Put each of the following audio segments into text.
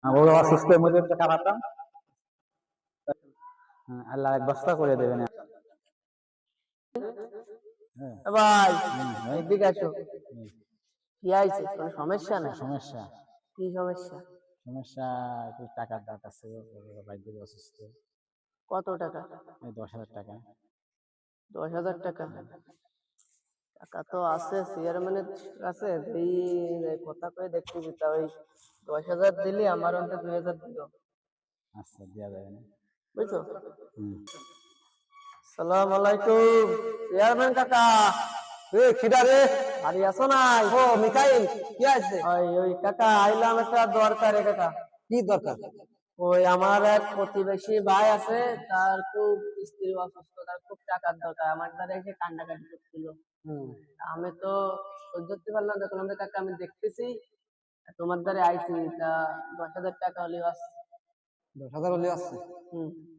ও অসুস্থের মধ্যে টাকা পাতাম, আল্লাহ এক বস্তা করে দেবেন। ভাই এদিকে আসো। কি আইছে? কোনো সমস্যা না? সমস্যা কি সমস্যা? সমস্যা একটু টাকার দরকার ছিল, বাইরে অসুস্থ। কত টাকা? 10,000 টাকা। 10,000 টাকা? টাকা তো আছে চেয়ারম্যানের কাছে, এই কথা কয়ে দেখতেছি। তা ওই 10,000 দিলি আমার অন্তে 2,000 দিও। আচ্ছা, দেওয়া যাবে না। বুঝছো? সালাম আলাইকুম চেয়ারম্যান কাকা। খিদা রে। আরে আসো নাই? ও মিকাইল, কি আছে? ওই কাকা আইলাম একটা দরকারে কাকা। কি দরকার? ওই আমার এক প্রতিবেশী ভাই আছে, তার খুব স্ত্রী অসুস্থ, তার খুব টাকার দরকার। আমার দ্বারা এসে কান্নাকাটি করছিল। আমি তো সহ্য করতে পারলাম, দেখলাম যে কাকা আমি দেখতেছি তোমার দ্বারা আইছি, তা 10,000 টাকা হলেও আসছে। 10,000 হলে আসছে?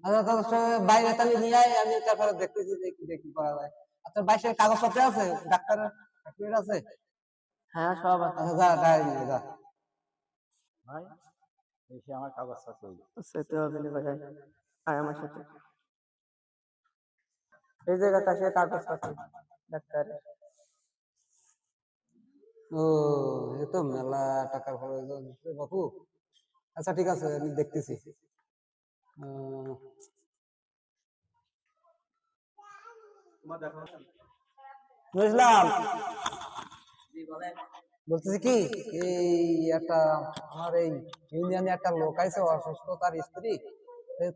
আচ্ছা, তাহলে বাইরে তাহলে নিয়ে আয়, আমি তারপরে দেখতেছি দেখি করা যায়। আচ্ছা, বাইশের কাগজপত্র আছে? ডাক্তারের সার্টিফিকেট আছে? হ্যাঁ, সব আছে। আচ্ছা, যা ডায়েরি নিয়ে যা। ভাই এসে আমার কাগজটা কই? সেটা হবে না ভাই, আর আমার সাথে এই যে কাকা সে কাগজ পাচ্ছে ডাক্তারের। ও, এ তো মেলা টাকার প্রয়োজন বাপু। আচ্ছা, ঠিক আছে, আমি দেখতেছি। বুঝলাম। বলতেছি কি, এই একটা আমার এই ইউনিয়নে একটা লোক আছে অসুস্থ, তার স্ত্রী।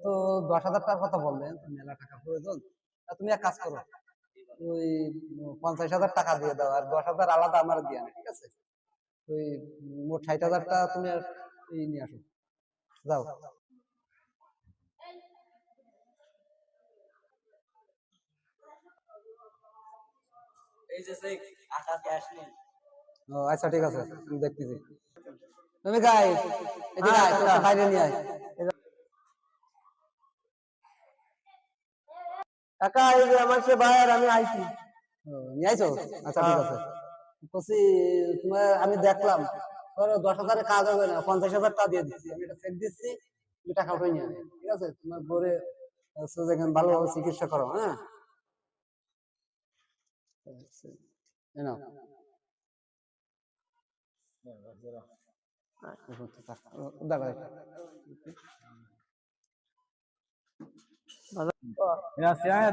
তো 10,000 টাকার কথা বললেন, মেলা টাকা প্রয়োজন। তা তুমি এক কাজ করো, ওই 50,000 টাকা দিয়ে দাও, আর 10,000 আলাদা আমার দিয়ে আনে, ঠিক আছে? ওই মোট 60,000 টাকা তুমি নিয়ে আসো, যাও। এই যে সেই টাকা ক্যাশ নেই। ও আচ্ছা, ঠিক আছে, আমি দেখতেছি। তুমি গাই এদিকে আয়, তোকে বাইরে নিয়ে আয়। কাকা এই যে আমার সে ভাই আর আমি আইছি। নিয়ে আইছো? আচ্ছা, ঠিক আছে। বলছি, তোমার আমি দেখলাম 10,000 কাজ হবে না, 50,000 টাকা দিয়ে দিচ্ছি। আমি এটা চেক দিচ্ছি, তুমি টাকা উঠে নিয়ে আয়, ঠিক আছে? তোমার বউরে যেখানে ভালোভাবে চিকিৎসা করো, হ্যাঁ? এই নাও। দাঁড়াও।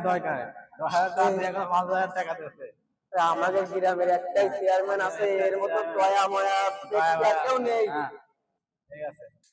দরকার 10,000 টাকা দিয়ে এখন 5,000 টাকা দিচ্ছে। আমাদের গ্রামের একটাই চেয়ারম্যান আছে, এর মতো দয়া ময়া কেউ নেই। ঠিক আছে।